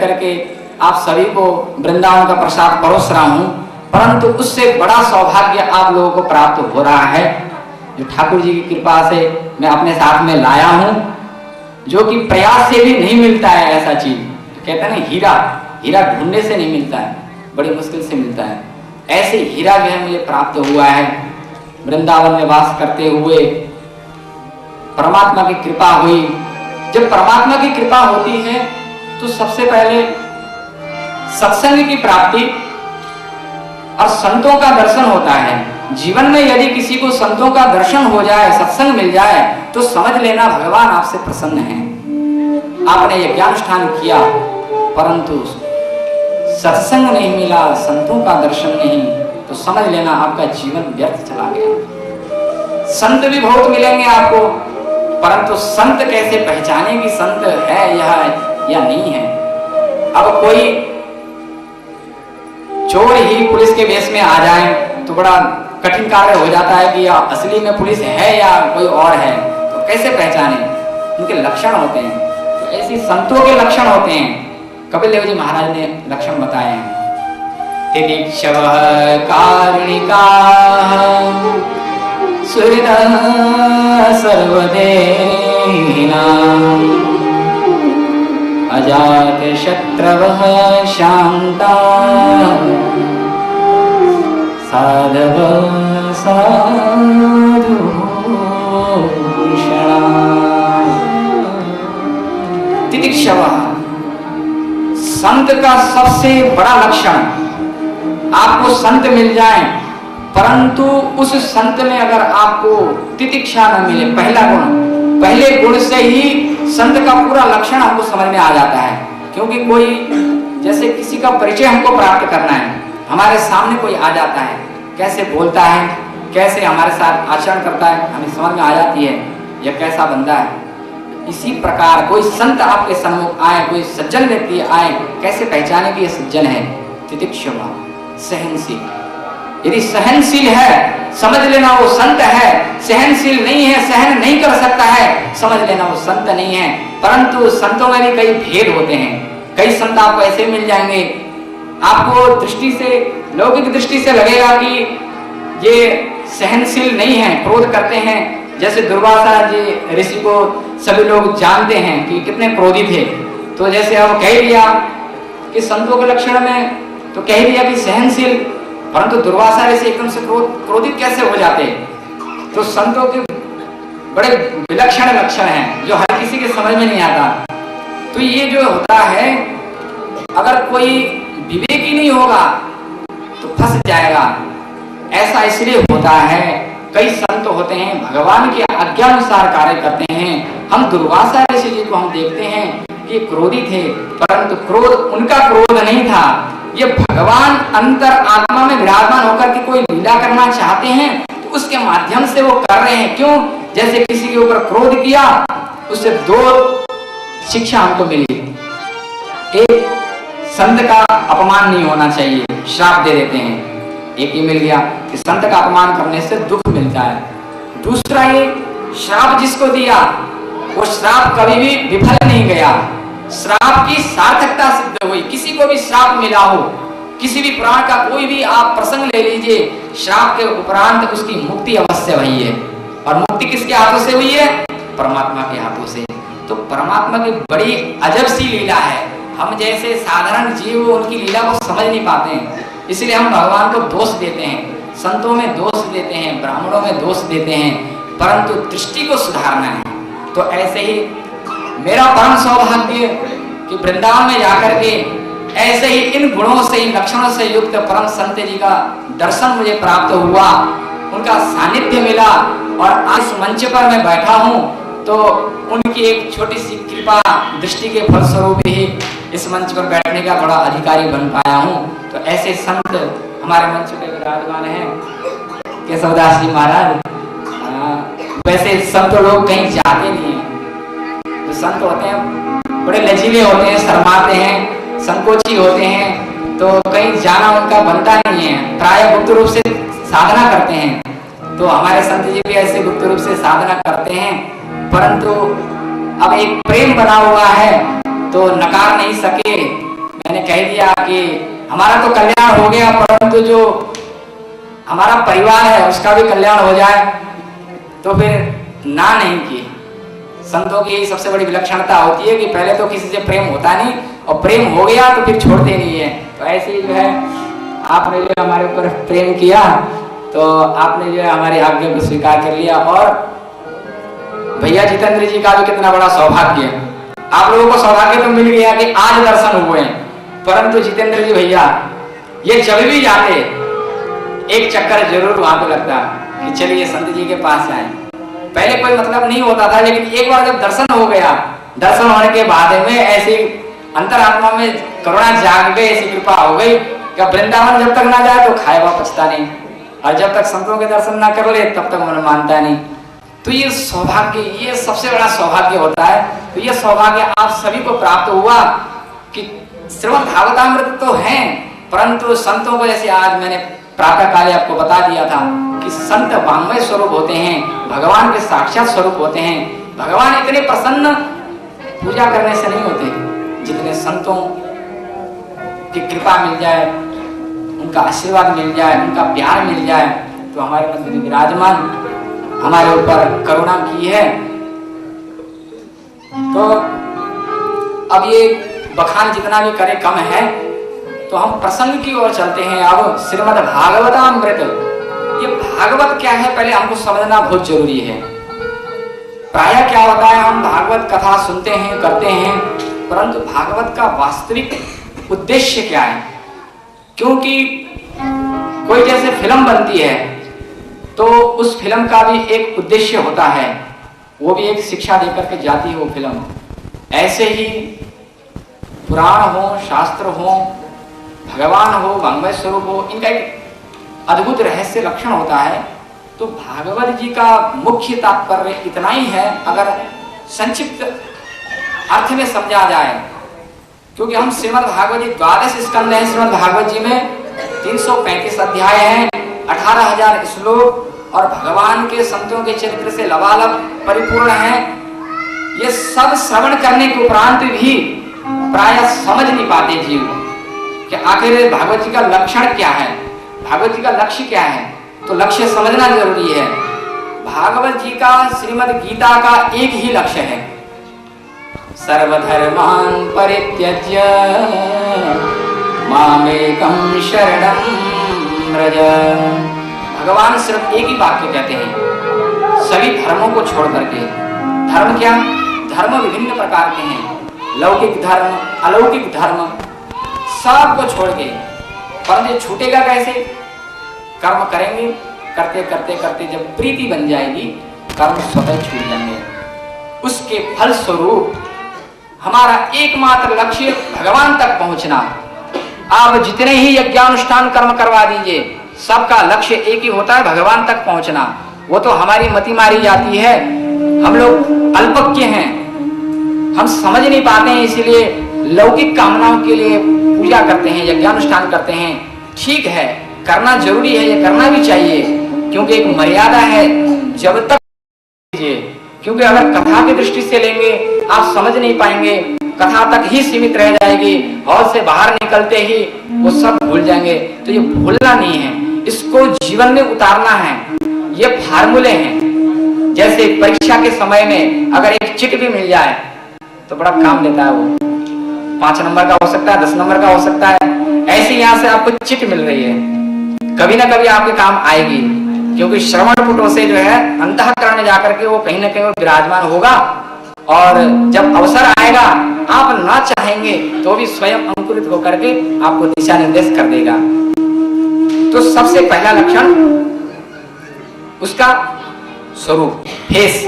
करके आप सभी को वृंदावन का प्रसाद परोस रहा हूँ, परंतु उससे बड़ा सौभाग्य आप लोगों को प्राप्त हो रहा है जो ठाकुर जी की कृपा से मैं अपने साथ में लाया हूँ, जो कि प्रयास से भी नहीं मिलता है ऐसा चीज। कहते हैं ना हीरा, हीरा ढूंढने से नहीं मिलता है, बड़ी मुश्किल से मिलता है। ऐसे हीरा जो है मुझे प्राप्त हुआ है वृंदावन में वास करते हुए। परमात्मा की कृपा हुई। जब परमात्मा की कृपा होती है तो सबसे पहले सत्संग की प्राप्ति और संतों का दर्शन होता है। जीवन में यदि किसी को संतों का दर्शन हो जाए, सत्संग मिल जाए, तो समझ लेना भगवान आपसे प्रसन्न है। आपने यज्ञानुष्ठान किया परंतु सत्संग नहीं मिला, संतों का दर्शन नहीं, तो समझ लेना आपका जीवन व्यर्थ चला गया। संत भी बहुत मिलेंगे आपको, परंतु संत कैसे पहचाने कि संत है या नहीं है। अब कोई चोर ही पुलिस के वेश में आ जाए तो बड़ा कठिन कार्य हो जाता है कि असली में पुलिस है या कोई और है, तो कैसे पहचाने। उनके लक्षण होते हैं, तो ऐसे संतों के लक्षण होते हैं। कपिल देव जी महाराज ने लक्षण बताए हैं। तितिक्षवः कारुणिकाः सुहृदः सर्वदेहिनां अजातशत्रवः शान्ताः साधवः साधुभूषणाः। तितिक्षवः, संत का सबसे बड़ा लक्षण, आपको संत मिल जाए परंतु उस संत में अगर आपको तितिक्षा न मिले, पहला गुण, पहले गुण से ही संत का पूरा लक्षण हमको समझ में आ जाता है। क्योंकि कोई जैसे किसी का परिचय हमको प्राप्त करना है, हमारे सामने कोई आ जाता है, कैसे बोलता है, कैसे हमारे साथ आचरण करता है, हमें समझ में आ जाती है यह कैसा बंदा है। इसी प्रकार कोई संत आपके सम्मुख आए, कोई सज्जन व्यक्ति आए, कैसे पहचाने कि यह सज्जन है। तितिक्षवा, सहनशील। यदि सहनशील है समझ लेना वो संत है, सहनशील नहीं है, सहन नहीं कर सकता है, समझ लेना वो संत नहीं है। परंतु संतों में भी कई भेद होते हैं। कई संत आपको ऐसे मिल जाएंगे, आपको दृष्टि से, लौकिक दृष्टि से लगेगा कि ये सहनशील नहीं है, क्रोध करते हैं। जैसे दुर्वासा जी ऋषि को सभी लोग जानते हैं कि कितने क्रोधी थे, तो जैसे अब कह दिया कि संतों के लक्षण में तो कह दिया कि सहनशील, परंतु दुर्वासा ऋषि एकदम से क्रोधित कैसे हो जाते। तो संतों के बड़े विलक्षण लक्षण हैं जो हर किसी के समझ में नहीं आता। तो ये जो होता है, अगर कोई विवेकी नहीं होगा तो फंस जाएगा। ऐसा इसलिए होता है, कई संत होते हैं भगवान की आज्ञानुसार कार्य करते हैं। हम दुर्वासा ऋषि जी को हम देखते हैं कि क्रोधी थे, परंतु क्रोध उनका क्रोध नहीं था, ये भगवान अंतर आत्मा में विराजमान होकर के कोई लीला करना चाहते हैं तो उसके माध्यम से वो कर रहे हैं। क्यों? जैसे किसी के ऊपर क्रोध किया, उससे दो शिक्षा हमको मिली। एक, संत का अपमान नहीं होना चाहिए, श्राप दे देते हैं। एक ही मिल गया कि संत का अपमान करने से दुख मिलता है। दूसरा, ये श्राप जिसको दिया वो श्राप कभी भी विफल नहीं गया, श्राप की सार्थकता सिद्ध हुई। किसी को भी श्राप मिला हो, किसी भी प्राण का कोई भी आप प्रसंग ले लीजिए, श्राप के उपरांत उसकी मुक्ति अवश्य हुई है। और मुक्ति किसके हाथों से हुई है? परमात्मा के हाथों से। तो परमात्मा की बड़ी अजब सी लीला है। हम जैसे साधारण जीव उनकी लीला को समझ नहीं पाते हैं, इसलिए हम भगवान को दोष देते हैं, संतों में दोष देते हैं, ब्राह्मणों में दोष देते हैं, परंतु दृष्टि को सुधारना है। तो ऐसे ही मेरा परम सौभाग्य कि वृंदावन में जाकर के ऐसे ही इन गुणों से, इन लक्षणों से युक्त परम संत जी का दर्शन मुझे प्राप्त हुआ, उनका सानिध्य मिला। और आज मंच पर मैं बैठा हूँ तो उनकी एक छोटी सी कृपा दृष्टि के फलस्वरूप ही इस मंच पर बैठने का बड़ा अधिकारी बन पाया हूँ। तो ऐसे संत हमारे मंच पे विराजमान हैं, केशवदास जी महाराज। वैसे संत लोग कहीं जाते नहीं हैं, तो संत होते हैं बड़े लचीले होते हैं, शर्माते हैं, संकोची होते हैं, तो कहीं जाना उनका बनता नहीं है, प्राय गुप्त रूप से साधना करते हैं। तो हमारे संत जी भी ऐसे गुप्त रूप से साधना करते हैं, परंतु अब एक प्रेम बना हुआ है तो नकार नहीं सके। किया कि हमारा तो कल्याण हो गया, परंतु जो हमारा परिवार है उसका भी कल्याण हो जाए, तो फिर ना नहीं की। संतों की यही सबसे बड़ी विलक्षणता होती है कि पहले तो किसी से प्रेम होता नहीं, और प्रेम हो गया तो फिर छोड़ते नहीं है। तो ऐसे ही जो है आपने जो हमारे ऊपर प्रेम किया, तो आपने जो है हमारी आज्ञा को स्वीकार कर लिया। और भैया जितेंद्र जी का भी कितना बड़ा सौभाग्य, आप लोगों को सौभाग्य तो मिल गया कि आज दर्शन हुए, परंतु जितेंद्र जी भैया ये जब भी जाते एक चक्कर जरूर वहां पे लगता कि चलिए संत जी के पास आए। पहले कोई मतलब नहीं होता था, लेकिन एक बार जब दर्शन हो गया, दर्शन होने के बाद में ऐसी अंतरात्मा में करुणा जाग गई, ऐसी कृपा हो गई कि वृंदावन जब तक ना जाए तो खाए हुआ पछता नहीं, और जब तक संतों के दर्शन ना कर ले तब तक मन मानता नहीं। तो ये सौभाग्य, ये सबसे बड़ा सौभाग्य होता है। तो ये सौभाग्य आप सभी को प्राप्त हुआ कि श्रीमद् भागवतामृत तो है, परंतु संतों को जैसे आज मैंने प्रातः काले आपको बता दिया था कि संत वाङ्मय स्वरूप होते हैं, भगवान के साक्षात स्वरूप होते हैं। भगवान इतने प्रसन्न पूजा करने से नहीं होते जितने संतों की कृपा मिल जाए, उनका आशीर्वाद मिल जाए, उनका प्यार मिल जाए, तो हमारे मध्य में विराजमान हमारे ऊपर करुणा की है। तो अब ये बखान जितना भी करे कम है, तो हम प्रसंग की ओर चलते हैं। अब श्रीमद् भागवतामृत, ये भागवत क्या है पहले हमको समझना बहुत जरूरी है। प्रायः क्या होता है, हम भागवत कथा सुनते हैं, करते हैं, परंतु भागवत का वास्तविक उद्देश्य क्या है? क्योंकि कोई जैसे फिल्म बनती है तो उस फिल्म का भी एक उद्देश्य होता है, वो भी एक शिक्षा देकर के जाती है वो फिल्म। ऐसे ही पुराण हो, शास्त्र हो, भगवान हो, वाङ्मय स्वरूप हो, इनका एक अद्भुत रहस्य लक्षण होता है। तो भागवत जी का मुख्य तात्पर्य इतना ही है, अगर संक्षिप्त अर्थ में समझा जाए, क्योंकि हम श्रीमद् भागवत जी 12 स्कंद हैं श्रीमद् भागवत जी में, 335 अध्याय हैं, 18,000 श्लोक, और भगवान के संतों के चरित्र से लबालब परिपूर्ण है। ये सब श्रवण करने के उपरांत भी प्रायः समझ नहीं पाते जीव कि आखिर भागवत जी का लक्षण क्या है, भागवत जी का लक्ष्य क्या है। तो लक्ष्य समझना जरूरी है। भागवत जी का, श्रीमद् गीता का एक ही लक्ष्य है, सर्वधर्मान् परित्यज्य मामेकं शरणं व्रज। भगवान सिर्फ एक ही वाक्य कहते हैं, सभी धर्मों को छोड़ करके। धर्म क्या? धर्म विभिन्न प्रकार के हैं, लौकिक धर्म, अलौकिक धर्म, सबको छोड़ के। परंतु छूटेगा कैसे? कर्म करेंगे, करते करते करते जब प्रीति बन जाएगी, कर्म स्वतः छूट जाएंगे। उसके फल स्वरूप हमारा एकमात्र लक्ष्य भगवान तक पहुंचना। आप जितने ही यज्ञानुष्ठान कर्म करवा दीजिए, सबका लक्ष्य एक ही होता है, भगवान तक पहुंचना। वो तो हमारी मति मारी जाती है, हम लोग अल्पज्ञ हैं, हम समझ नहीं पाते हैं, इसीलिए लौकिक कामनाओं के लिए पूजा करते हैं, यज्ञानुष्ठान करते हैं। ठीक है, करना जरूरी है, ये करना भी चाहिए, क्योंकि एक मर्यादा है जब तक। क्योंकि अगर कथा की दृष्टि से लेंगे आप समझ नहीं पाएंगे, कथा तक ही सीमित रह जाएगी, और से बाहर निकलते ही वो सब भूल जाएंगे। तो ये भूलना नहीं है, इसको जीवन में उतारना है। ये फार्मूले हैं। जैसे परीक्षा के समय में अगर एक चिट भी मिल जाए तो बड़ा काम देता है, वो 5 नंबर का हो सकता है, 10 नंबर का हो सकता है। ऐसे यहाँ से आपको चिट मिल रही है, कभी ना कभी आपके काम आएगी, क्योंकि श्रवण पुटों से जो है अंतःकरण में जाकर के वो कहीं ना कहीं विराजमान होगा, और जब अवसर आएगा आप ना चाहेंगे तो भी स्वयं अंकुरित होकर के आपको दिशा निर्देश कर देगा। तो सबसे पहला लक्षण उसका स्वरूप, फेस।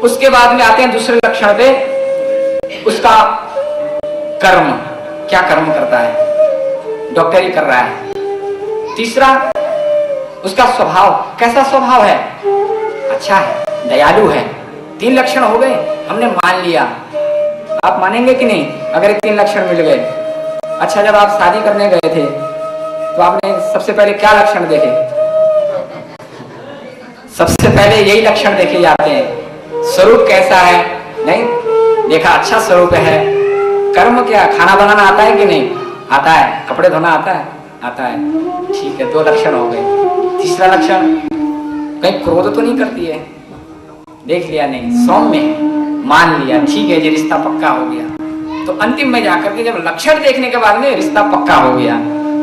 उसके बाद में आते हैं दूसरे लक्षण पे, उसका कर्म, क्या कर्म करता है, डॉक्टरी कर रहा है। तीसरा उसका स्वभाव, कैसा स्वभाव है, अच्छा है, दयालु है। 3 लक्षण हो गए, हमने मान लिया। आप मानेंगे कि नहीं अगर 3 लक्षण मिल गए? अच्छा, जब आप शादी करने गए थे तो आपने सबसे पहले क्या लक्षण देखे? सबसे पहले यही लक्षण देखे जाते हैं। स्वरूप कैसा है, नहीं देखा, अच्छा स्वरूप है। कर्म क्या, खाना बनाना आता है कि नहीं? आता है? कपड़े धोना आता है? आता है, ठीक है, 2 लक्षण हो गए। तीसरा लक्षण, कहीं क्रोध तो नहीं करती है? देख लिया नहीं, सौम्य, मान लिया, ठीक है जी, रिश्ता पक्का हो गया। तो अंतिम में जाकर के जब लक्षण देखने के बाद में रिश्ता पक्का हो गया,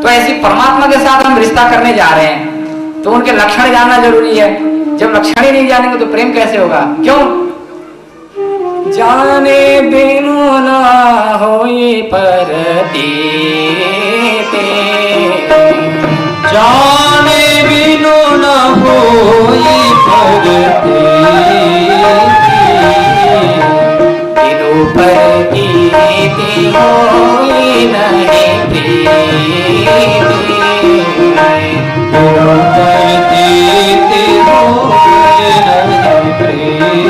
तो ऐसी परमात्मा के साथ हम रिश्ता करने जा रहे हैं, तो उनके लक्षण जानना जरूरी है। जब लक्षण ही नहीं जानेंगे तो प्रेम कैसे होगा? क्यों? जाने बिनु ना होई परती, जाने बिनु न होई परती, बिनु परती होई नहीं प्रीति, बिनु परती होई नहीं प्रीति,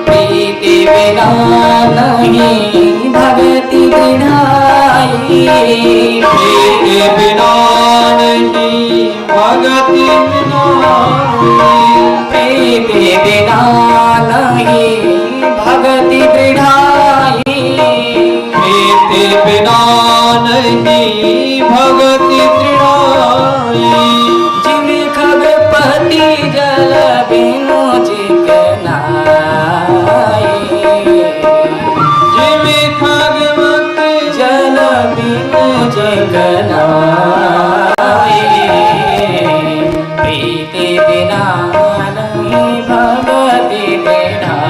प्रीति बिना नहीं भगति बिनाई, प्रीति बिना नहीं भगति बिनाई, प्रीति बिना नहीं भगति दृढ़ाई, प्रीति बिना नहीं भगति दृढ़ाई, जिन खगपति जल बिनु चिकनाई, जिमि खगवती जल बिनु चिकनाई, प्रीति बिना नहीं भगति दृढ़ाई,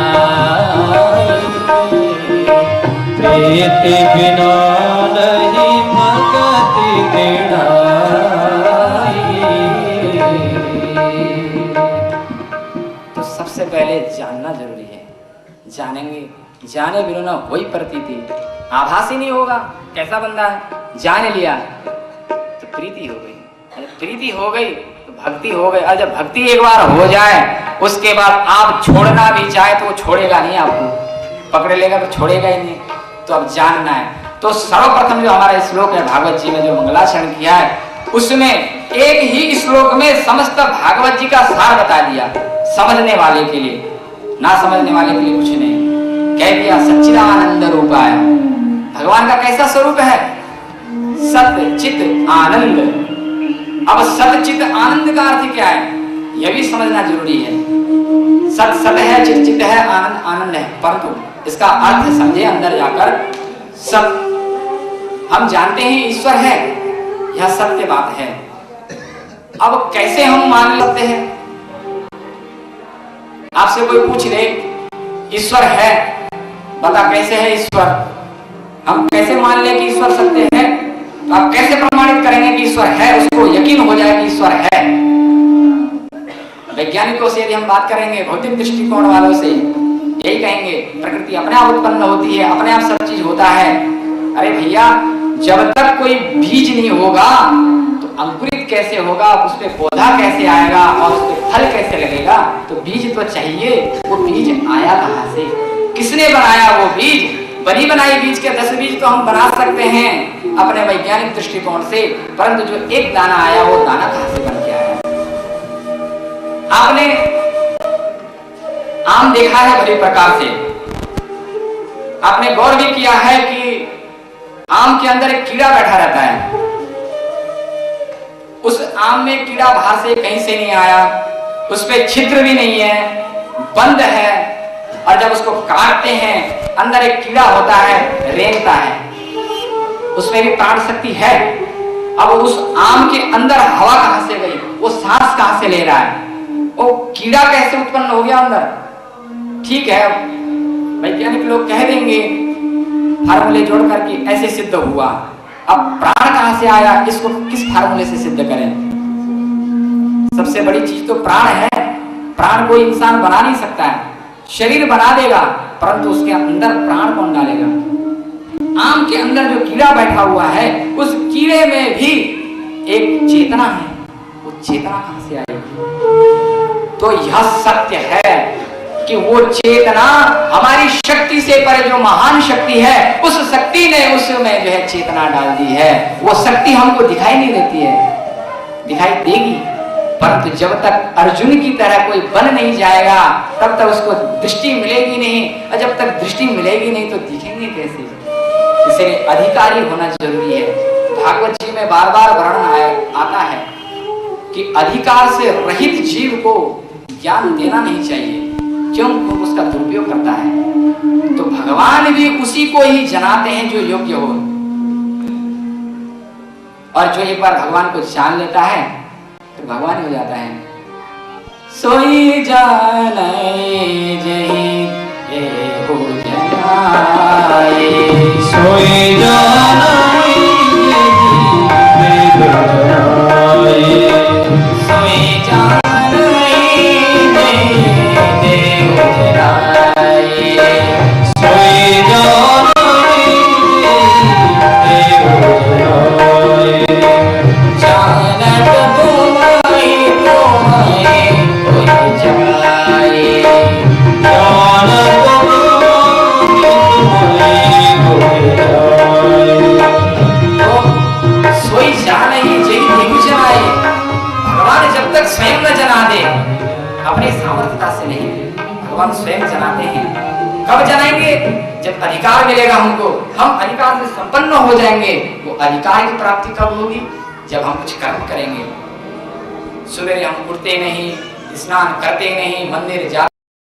प्रीति बिना नहीं भगति तो सबसे पहले जानना जरूरी है। जानेंगे, जाने बिना ना वही प्रतीति, आभास ही नहीं होगा कैसा बंदा है। जान लिया तो प्रीति हो गई, अरे प्रीति हो गई तो भक्ति हो गई। और जब भक्ति एक बार हो जाए उसके बाद आप छोड़ना भी चाहे तो वो छोड़ेगा नहीं, आपको पकड़ लेगा तो छोड़ेगा ही नहीं। तो अब जानना है। तो सर्वप्रथम जो हमारा श्लोक है भागवत जी में जो मंगलाचरण किया है, उसमें एक ही श्लोक में समस्त भागवत जी का सार बता दिया समझने वाले के लिए, ना समझने वाले के लिए कुछ नहीं। कह दिया सच्चिदानंद रूपाय, भगवान का कैसा स्वरूप है? सत्य चित आनंद। अब सत्य चित आनंद का अर्थ क्या है यह भी समझना जरूरी है। सत सत है, चित चित है, आनंद आनंद है, परंतु इसका अर्थ समझे अंदर जाकर। सब हम जानते हैं ईश्वर है, यह सत्य बात है। अब कैसे हम मान लेते हैं? आपसे कोई पूछ ले ईश्वर है, बता कैसे है ईश्वर? हम कैसे मान ले कि ईश्वर सत्य है? तो आप कैसे प्रमाणित करेंगे कि ईश्वर है? उसको यकीन हो जाए कि ईश्वर है। वैज्ञानिकों से यदि हम बात करेंगे, भौतिक दृष्टिकोण वालों से यही कहेंगे प्रकृति अपने आप उत्पन्न होती है, अपने आप सब चीज होता है। अरे भैया, जब तक कोई बीज नहीं होगा तो अंकुरित कैसे होगा, उस पे पौधा कैसे आएगा और उस पे फल कैसे लगेगा? तो बीज तो चाहिए। वो बीज आया कहां से? किसने बनाया वो बीज? बनी बनाई बीज के 10 बीज तो हम बना सकते हैं अपने वैज्ञानिक दृष्टिकोण से, परंतु जो एक दाना आया वो दाना कहां से बन के आया? आपने आम देखा है भली प्रकार से, आपने गौर भी किया है कि आम के अंदर एक कीड़ा बैठा रहता है। उस आम में कीड़ा बाहर से कहीं से नहीं आया, उस पे छिद्र भी नहीं है, बंद है। और जब उसको काटते हैं अंदर एक कीड़ा होता है, रेंगता है, उसमें भी प्राण शक्ति है। अब उस आम के अंदर हवा कहां से गई? वो सांस कहां से ले रहा है? वो कीड़ा कैसे उत्पन्न हो गया अंदर? ठीक है, वैज्ञानिक लोग कह देंगे फार्मूले जोड़ करके ऐसे सिद्ध हुआ। अब प्राण कहां से आया? इसको किस फार्मूले से सिद्ध करें? सबसे बड़ी चीज तो प्राण है। प्राण कोई इंसान बना नहीं सकता है, शरीर बना देगा, परंतु उसके अंदर प्राण कौन डालेगा? आम के अंदर जो कीड़ा बैठा हुआ है, उस कीड़े में भी एक चेतना है। वो चेतना कहां से आएगी? तो यह सत्य है कि वो चेतना हमारी शक्ति से परे जो महान शक्ति है, उस शक्ति ने उसमें जो है चेतना डाल दी है। वो शक्ति हमको दिखाई नहीं देती है, दिखाई देगी, परंतु जब तक अर्जुन की तरह कोई बन नहीं जाएगा तब तक उसको दृष्टि मिलेगी नहीं। और जब तक दृष्टि मिलेगी नहीं तो दिखेंगे कैसे? इसलिए अधिकारी होना जरूरी है। भागवत जी में बार बार वर्णन आता है कि अधिकार से रहित जीव को ज्ञान देना नहीं चाहिए, क्यों? उसका दुरुपयोग करता है। तो भगवान भी उसी को ही जनाते हैं जो योग्य हो, और जो एक बार भगवान को जान लेता है तो भगवान ही हो जाता है। सोई जाने जही एहो जनाए, सोई जाने जही सोई जाने जही एहो जनाए, सोई जाने एहो जनाए। जानत तुम्हारी तुम्हारी होई जाए, जानत तुम्हारी होई जाए। तो सोई जान ही जई देहु जनाए। भगवान जब तक स्वयं न जना दे, अपनी सामर्थ्यता से नहीं, भगवान स्वयं जनाते हैं। कब जनाएंगे? जब अधिकार मिलेगा हमको, हम अधिकार से संपन्न हो जाएंगे। वो अधिकार की प्राप्ति कब होगी? जब हम कुछ कर्म करेंगे। सुबह हम उठते नहीं, स्नान करते नहीं, मंदिर जा